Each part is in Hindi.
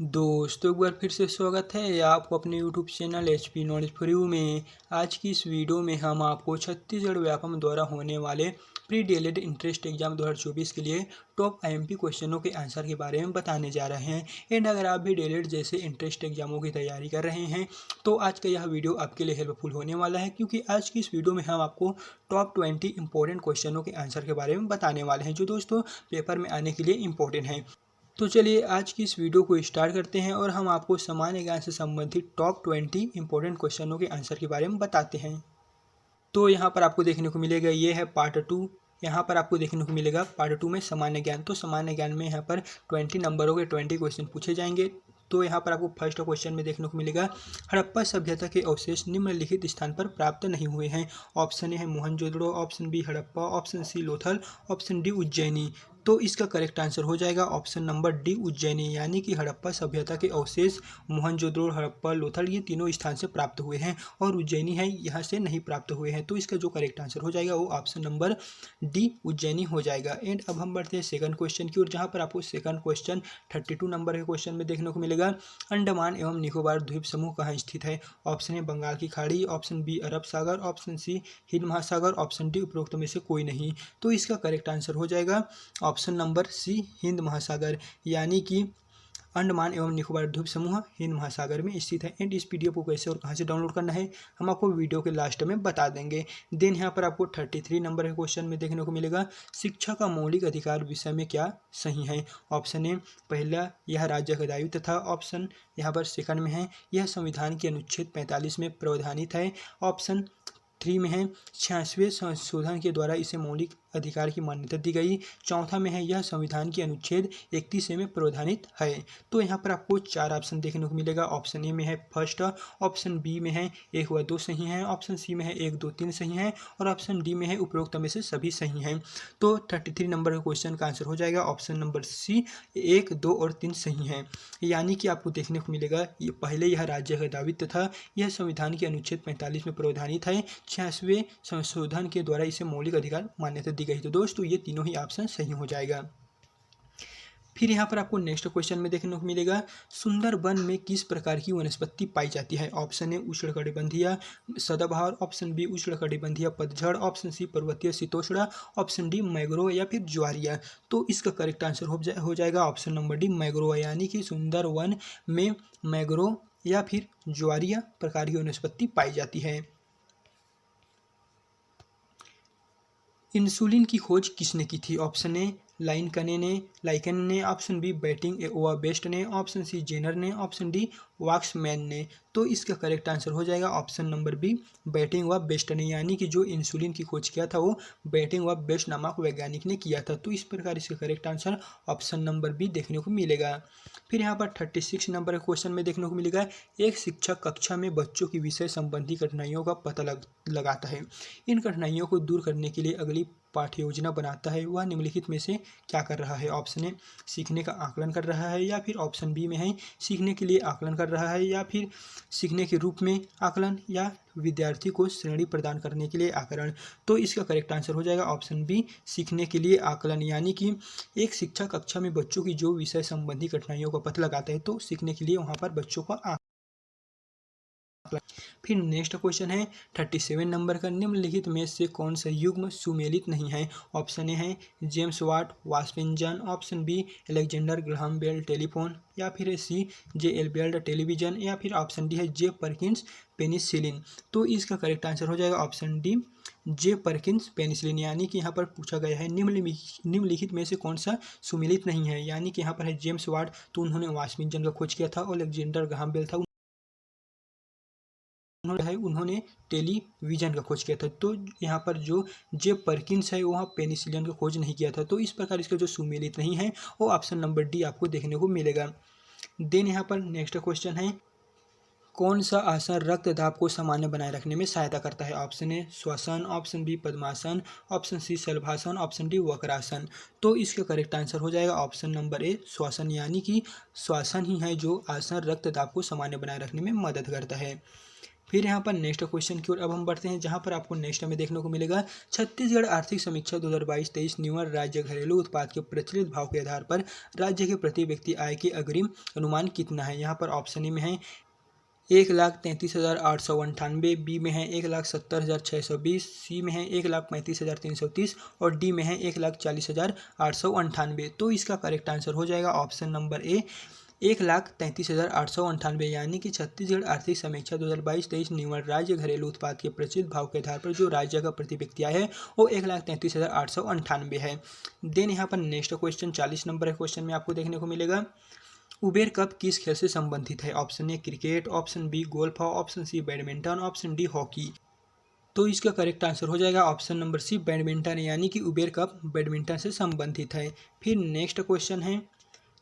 दोस्तों एक बार फिर से स्वागत है आपको अपने YouTube channel HP knowledge for you में। आज की इस वीडियो में हम आपको छत्तीसगढ़ व्यापम द्वारा होने वाले प्री डीएलएड इंट्रेंस एग्जाम 2024 के लिए टॉप आईएमपी क्वेश्चनों के आंसर के बारे में बताने जा रहे हैं। एंड अगर आप भी डीएलएड जैसे इंट्रेंस एग्जामों की तैयारी कर रहे हैं तो आज का यह वीडियो आपके लिए हेल्पफुल होने वाला है, क्योंकि आज की इस वीडियो में हम आपको टॉप 20 इंपॉर्टेंट क्वेश्चनों के आंसर के बारे में बताने वाले हैं, जो दोस्तों पेपर में आने के लिए इंपॉर्टेंट हैं। तो चलिए आज की इस वीडियो को स्टार्ट करते हैं और हम आपको सामान्य ज्ञान से संबंधित टॉप 20 इंपॉर्टेंट क्वेश्चनों के आंसर के बारे में बताते हैं। तो यहाँ पर आपको देखने को मिलेगा ये है पार्ट 2। यहाँ पर आपको देखने को मिलेगा पार्ट 2 में सामान्य ज्ञान। तो सामान्य ज्ञान में यहाँ पर 20 नंबरों के 20 क्वेश्चन पूछे जाएंगे। तो यहाँ पर आपको फर्स्ट क्वेश्चन में देखने को मिलेगा, हड़प्पा सभ्यता के अवशेष निम्नलिखित स्थान पर प्राप्त नहीं हुए हैं। ऑप्शन ए है Mohenjodaro, option B Harappa, option C Lothal, option D Ujjaini. तो इसका करेक्ट आंसर हो जाएगा ऑप्शन नंबर डी उज्जैनी, यानी कि हड़प्पा सभ्यता के अवशेष मोहनजोदड़ो, हड़प्पा, लोथल ये तीनों स्थान से प्राप्त हुए हैं और उज्जैनी है यहाँ से नहीं प्राप्त हुए हैं। तो इसका जो करेक्ट आंसर हो जाएगा वो ऑप्शन नंबर डी उज्जैनी हो जाएगा। एंड अब हम बढ़ते हैं सेकंड क्वेश्चन की ओर, जहाँ पर आपको सेकंड क्वेश्चन 32 नंबर के क्वेश्चन में देखने को मिलेगा, अंडमान एवं निकोबार द्वीप समूह कहाँ स्थित है। ऑप्शन ए बंगाल की खाड़ी, ऑप्शन बी अरब सागर, ऑप्शन सी हिंद महासागर, ऑप्शन डी उपरोक्त में से कोई नहीं। तो इसका करेक्ट आंसर हो जाएगा ऑप्शन नंबर सी हिंद महासागर, यानी कि अंडमान एवं निकोबार द्वीप समूह हिंद महासागर में स्थित है। एंड इस पीडीएफ को कैसे और कहाँ से डाउनलोड करना है हम आपको वीडियो के लास्ट में बता देंगे। देन यहाँ पर आपको 33 नंबर के क्वेश्चन में देखने को मिलेगा, शिक्षा का मौलिक अधिकार विषय में क्या सही है। ऑप्शन ए पहला यह राज्य का दायित्व था, ऑप्शन यहाँ पर सेकंड में है यह संविधान के अनुच्छेद 45 में प्रावधानित है, ऑप्शन 3 में है 86वें संशोधन के द्वारा इसे मौलिक अधिकार की मान्यता दी गई, चौथा में है यह संविधान के अनुच्छेद 31 में प्रावधानित है। तो यहाँ पर आपको 4 ऑप्शन देखने को मिलेगा। ऑप्शन ए में है फर्स्ट, ऑप्शन बी में है 1 व 2 सही हैं, ऑप्शन सी में है 1 2 3 सही हैं और ऑप्शन डी में है उपरोक्त में से सभी सही हैं। तो 33 नंबर के क्वेश्चन का आंसर हो जाएगा ऑप्शन नंबर सी 1 2 और 3 सही हैं, यानी कि आपको देखने को मिलेगा ये पहले यह राज्य का दायित्व था, यह संविधान के अनुच्छेद 45 में प्रावधानित है, 86वें संशोधन के द्वारा इसे मौलिक अधिकार मान्यता दी गई। तो दोस्तों ये तीनों ही ऑप्शन सही हो जाएगा। फिर यहाँ पर आपको नेक्स्ट क्वेश्चन में देखने को मिलेगा, सुंदरबन में किस प्रकार की वनस्पति पाई जाती है। ऑप्शन ए उष्णकटिबंधीय सदाबहार, ऑप्शन बी उष्णकटिबंधीय पतझड़, ऑप्शन सी पर्वतीय शीतोष्ण, ऑप्शन डी मैग्रोव या फिर ज्वारिया। तो इसका करेक्ट आंसर हो जाएगा ऑप्शन नंबर डी मैग्रोव, यानी कि सुंदरवन में मैग्रोव या फिर ज्वारिया प्रकार की वनस्पति पाई जाती है। इंसुलिन की खोज किसने की थी। ऑप्शन ए लाइकन ने, ऑप्शन बी बैटिंग व बेस्ट ने, ऑप्शन सी जेनर ने, ऑप्शन डी वाक्समैन ने। तो इसका करेक्ट आंसर हो जाएगा ऑप्शन नंबर बी बैटिंग व बेस्ट ने, यानी कि जो इंसुलिन की खोज किया था वो बैटिंग व बेस्ट नामक वैज्ञानिक ने किया था। तो इस प्रकार इसका correct answer option number B देखने को मिलेगा। फिर यहाँ पर 36 नंबर के क्वेश्चन में देखने को मिलेगा, एक शिक्षक कक्षा में बच्चों की विषय संबंधी कठिनाइयों का पता लगाता है। इन कठिनाइयों को दूर करने के लिए अगली पाठ्य योजना बनाता है, वह निम्नलिखित में से क्या कर रहा है। ऑप्शन ए सीखने का आकलन कर रहा है, या फिर ऑप्शन बी में है सीखने के लिए आकलन कर रहा है, या फिर सीखने के रूप में आकलन, या विद्यार्थी को श्रेणी प्रदान करने के लिए आकलन। तो इसका करेक्ट आंसर हो जाएगा ऑप्शन बी सीखने के लिए आकलन, यानी कि एक शिक्षक कक्षा में बच्चों की जो विषय संबंधी कठिनाइयों का पता लगाता है तो सीखने के लिए वहाँ पर बच्चों का। फिर नेक्स्ट क्वेश्चन है 37 नंबर का, निम्नलिखित में से कौन सा युग्म सुमेलित नहीं है। ऑप्शन ए है जेम्स वाट वास्प engine, option B Alexander Graham Bell telephone, या फिर C J L Bell television, या फिर ऑप्शन डी है जे परकिंस पेनिसिलिन। तो इसका करेक्ट आंसर हो जाएगा option D J Perkins penicillin, यानी कि यहाँ पर पूछा गया है निम्नलिखित में से कौन सा सुमेलित नहीं है, यानी कि यहाँ पर है जेम्स वाट, तो उन्होंने वास्प इंजन का खोज किया था, और अलेक्जेंडर ग्राहम बेल था उन्होंने टेलीविजन का खोज किया था। तो यहाँ पर जो जे परकिंस है वहाँ पेनिसिलिन का खोज नहीं किया था। तो इस प्रकार इसका जो सुमेलित नहीं है वो ऑप्शन नंबर डी आपको देखने को मिलेगा। देन यहाँ पर नेक्स्ट क्वेश्चन है, कौन सा आसन रक्त दाब को सामान्य बनाए रखने में सहायता करता है। ऑप्शन ए श्वसन, ऑप्शन बी पद्मासन, ऑप्शन सी शलभासन, ऑप्शन डी वक्रासन। तो इसका करेक्ट आंसर हो जाएगा ऑप्शन नंबर ए श्वसन, यानी कि श्वसन ही है जो आसन रक्त दाब को सामान्य बनाए रखने में मदद करता है। फिर यहाँ पर नेक्स्ट क्वेश्चन की ओर अब हम बढ़ते हैं, जहाँ पर आपको नेक्स्ट में देखने को मिलेगा छत्तीसगढ़ आर्थिक समीक्षा 2022-23 न्यूनतम राज्य घरेलू उत्पाद के प्रचलित भाव के आधार पर राज्य के प्रति व्यक्ति आय के अग्रिम अनुमान कितना है। यहाँ पर ऑप्शन ए में है 1,33,898, बी में है 1,70,620, सी में है 1,35,330 और डी में है 1,40,898। तो इसका करेक्ट आंसर हो जाएगा ऑप्शन नंबर ए 1,33,898, यानी कि छत्तीसगढ़ आर्थिक समीक्षा 2022-23 न्यूनतम राज्य घरेलू उत्पाद के प्रचलित भाव के आधार पर जो राज्य का प्रति व्यक्ति आय है वो 1,33,898 है। देन यहाँ पर नेक्स्ट क्वेश्चन 40 नंबर है क्वेश्चन में आपको देखने को मिलेगा उबेर कप किस खेल से संबंधित है। Option A cricket, option B golf, option C badminton, option D hockey. तो इसका करेक्ट आंसर हो जाएगा ऑप्शन नंबर सी बैडमिंटन, यानी कि उबेर कप बैडमिंटन से संबंधित है। फिर नेक्स्ट क्वेश्चन है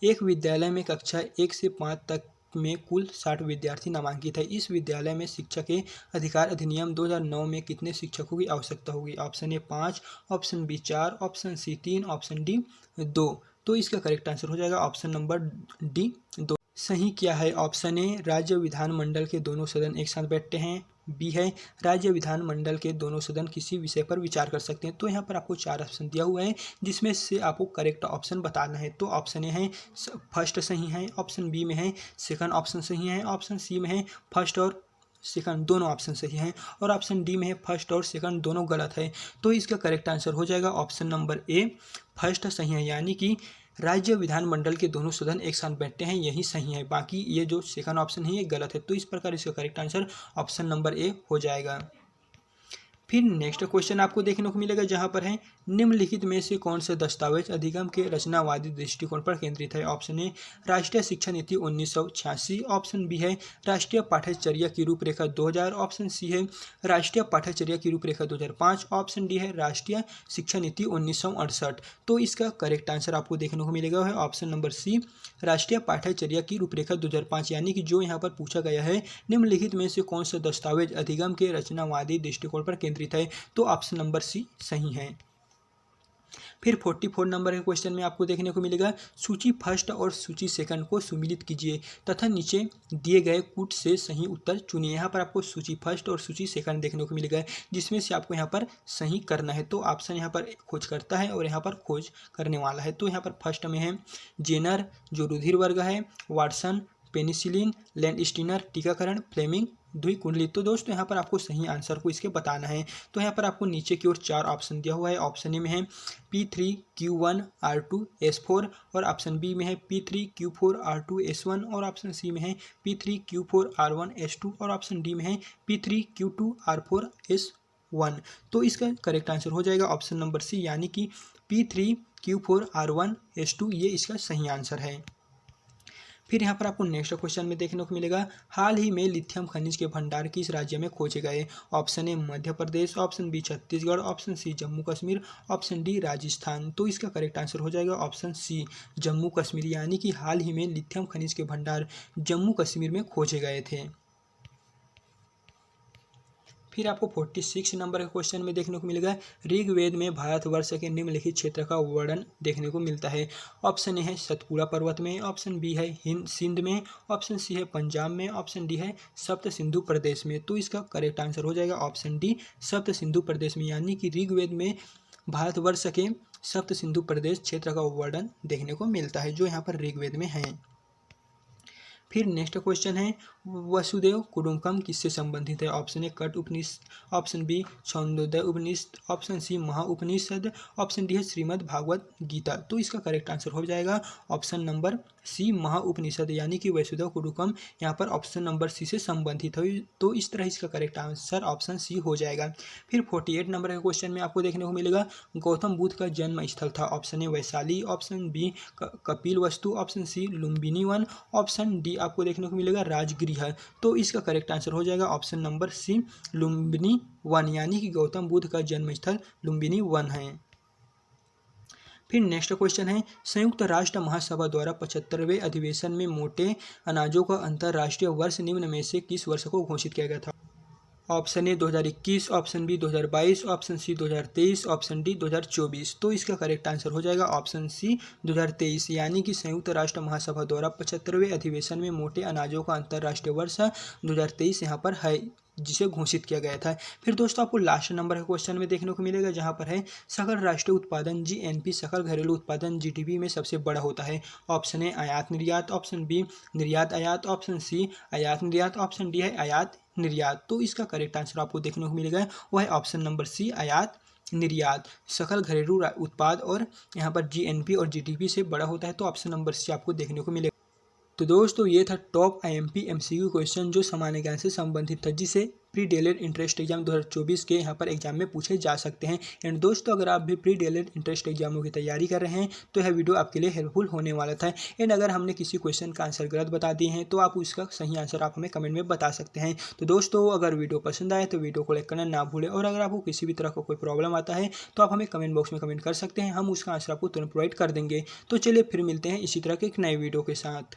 एक विद्यालय में कक्षा 1 से 5 तक में कुल 60 विद्यार्थी नामांकित है। इस विद्यालय में शिक्षा के अधिकार अधिनियम 2009 में कितने शिक्षकों की आवश्यकता होगी। Option A 5, option B 4, option C 3, option D 2। तो इसका करेक्ट आंसर हो जाएगा ऑप्शन नंबर डी 2। सही क्या है। ऑप्शन ए राज्य विधानमंडल के दोनों सदन एक साथ बैठते हैं, बी है राज्य विधानमंडल के दोनों सदन किसी विषय पर विचार कर सकते हैं। तो यहाँ पर आपको 4 ऑप्शन दिया हुआ है जिसमें से आपको करेक्ट ऑप्शन बताना है। तो ऑप्शन ए है फर्स्ट सही है, ऑप्शन बी में है सेकंड ऑप्शन सही है, ऑप्शन सी में है फर्स्ट और सेकंड दोनों ऑप्शन सही हैं और ऑप्शन डी में है फर्स्ट और सेकंड दोनों गलत है। तो इसका करेक्ट आंसर हो जाएगा ऑप्शन नंबर ए फर्स्ट सही है, यानी कि राज्य विधानमंडल के दोनों सदन एक साथ बैठते हैं, यही सही है। बाकी ये जो सेकंड ऑप्शन है ये गलत है। तो इस प्रकार इसका correct answer option number A हो जाएगा। फिर नेक्स्ट क्वेश्चन आपको देखने को मिलेगा जहां पर है निम्नलिखित में से कौन सा दस्तावेज अधिगम के रचनावादी दृष्टिकोण पर केंद्रित है। ऑप्शन ए राष्ट्रीय शिक्षा नीति 1986, ऑप्शन बी है राष्ट्रीय पाठ्यचर्या की रूपरेखा 2000, ऑप्शन सी है राष्ट्रीय पाठ्यचर्या की रूपरेखा 2005, ऑप्शन डी है राष्ट्रीय शिक्षा नीति 1968। तो इसका करेक्ट आंसर आपको देखने को मिलेगा है ऑप्शन नंबर सी राष्ट्रीय पाठ्यचर्या की रूपरेखा 2005, यानी कि जो यहाँ पर पूछा गया है निम्नलिखित में से कौन सा दस्तावेज अधिगम के रचनावादी दृष्टिकोण पर केंद्रित है, तो ऑप्शन नंबर सी सही है। फिर 44 नंबर के क्वेश्चन में आपको देखने को मिलेगा सूची फर्स्ट और सूची सेकंड को सम्मिलित कीजिए तथा नीचे दिए गए कूट से सही उत्तर चुनिए। यहाँ पर आपको सूची फर्स्ट और सूची सेकंड देखने को मिलेगा जिसमें से आपको यहाँ पर सही करना है। तो ऑप्शन यहाँ पर खोज करता है और यहाँ पर खोज करने वाला है। तो यहाँ पर फर्स्ट में है जेनर जो रुधिर वर्ग है, वाटसन, पेनिसिलिन, लैंडस्टीनर टीकाकरण, फ्लेमिंग द्विकुंडली। तो दोस्तों यहाँ पर आपको सही आंसर को इसके बताना है। तो यहाँ पर आपको नीचे की ओर 4 ऑप्शन दिया हुआ है। ऑप्शन ए में है P3Q1R2S4 और ऑप्शन बी में है P3Q4R2S1 और ऑप्शन सी में है P3Q4R1S2 और ऑप्शन डी में है P3Q2R4S1। तो इसका करेक्ट आंसर हो जाएगा ऑप्शन नंबर सी, यानी कि P3Q4R1S2 ये इसका सही आंसर है। फिर यहाँ पर आपको नेक्स्ट क्वेश्चन में देखने को मिलेगा हाल ही में लिथियम खनिज के भंडार किस राज्य में खोजे गए। Option A Madhya Pradesh, option B Chhattisgarh, option C Jammu Kashmir, option D Rajasthan. तो इसका करेक्ट आंसर हो जाएगा ऑप्शन सी जम्मू कश्मीर, यानी कि हाल ही में लिथियम खनिज के भंडार जम्मू कश्मीर में खोजे गए थे। फिर आपको 46 नंबर के क्वेश्चन में देखने को मिलेगा ऋग्वेद में भारतवर्ष के निम्नलिखित क्षेत्र का वर्णन देखने को मिलता है। ऑप्शन ए है सतपुड़ा पर्वत में, ऑप्शन बी है हिंद सिंध में, ऑप्शन सी है पंजाब में, ऑप्शन डी है सप्त सिंधु प्रदेश में। तो इसका करेक्ट आंसर हो जाएगा ऑप्शन डी सप्त सिंधु प्रदेश में, यानी कि ऋग्वेद में भारतवर्ष के सप्त सिंधु प्रदेश क्षेत्र का वर्णन देखने को मिलता है जो यहाँ पर ऋग्वेद में है। फिर नेक्स्ट क्वेश्चन है वसुदेव कुटुंबकम किससे संबंधित है। Option A Katha Upanishad, option B Chandogya Upanishad, option C Maha Upanishad, option D है श्रीमद् भागवत गीता। तो इसका करेक्ट आंसर हो जाएगा ऑप्शन नंबर सी महा उपनिषद, यानी कि वसुदेव कुटुंबकम यहाँ पर ऑप्शन नंबर सी से संबंधित है। तो इस तरह इसका करेक्ट आंसर ऑप्शन सी हो जाएगा। फिर 48 नंबर के क्वेश्चन में आपको देखने को मिलेगा गौतम बुद्ध का जन्म स्थल था। Option A Vaishali, option B Kapilavastu, option C Lumbini वन, ऑप्शन डी आपको देखने को मिलेगा राजगृह। तो इसका करेक्ट आंसर हो जाएगा ऑप्शन नंबर सी लुम्बिनी वन, यानी कि गौतम बुद्ध का जन्म स्थल लुम्बिनी वन है। फिर नेक्स्ट क्वेश्चन है संयुक्त राष्ट्र महासभा द्वारा 75वें अधिवेशन में मोटे अनाजों का अंतर्राष्ट्रीय वर्ष निम्न में से किस वर्ष को घोषित किया गया था। Option A 2021, option B 2022, option C 2023, option D 2024। तो इसका करेक्ट आंसर हो जाएगा ऑप्शन सी 2023, यानी कि संयुक्त राष्ट्र महासभा द्वारा 75वें अधिवेशन में मोटे अनाजों का अंतर्राष्ट्रीय वर्ष 2023 यहाँ पर है। जिसे घोषित किया गया था। फिर दोस्तों आपको लास्ट नंबर के क्वेश्चन में देखने को मिलेगा, जहाँ पर है सकल राष्ट्रीय उत्पादन जीएनपी सकल घरेलू उत्पादन जीडीपी में सबसे बड़ा होता है। ऑप्शन ए आयात निर्यात, ऑप्शन बी निर्यात आयात, ऑप्शन सी आयात निर्यात, ऑप्शन डी है आयात निर्यात। तो इसका करेक्ट आंसर आपको देखने को मिलेगा वो है ऑप्शन नंबर सी आयात निर्यात। सकल घरेलू उत्पाद और यहाँ पर जीएनपी और जीडीपी से बड़ा होता है, तो ऑप्शन नंबर सी आपको देखने को मिलेगा। तो दोस्तों ये था टॉप आईएमपी एमसीक्यू क्वेश्चन जो सामान्य ज्ञान से संबंधित था, जिसे प्री डीएलएड इंट्रेंस एग्जाम 2024 के यहाँ पर एग्जाम में पूछे जा सकते हैं। एंड दोस्तों अगर आप भी प्री डीएलएड इंट्रेंस एग्जामों की तैयारी कर रहे हैं तो यह वीडियो आपके लिए हेल्पफुल होने वाला था। एंड अगर हमने किसी क्वेश्चन का आंसर गलत बता दिए हैं तो आप उसका सही आंसर आप हमें कमेंट में बता सकते हैं। तो दोस्तों अगर वीडियो पसंद आए तो वीडियो को लाइक करना ना भूलें, और अगर आपको किसी भी तरह का कोई प्रॉब्लम आता है तो आप हमें कमेंट बॉक्स में कमेंट कर सकते हैं, हम उसका आंसर आपको तुरंत प्रोवाइड कर देंगे। तो चलिए फिर मिलते हैं इसी तरह के एक नए वीडियो के साथ।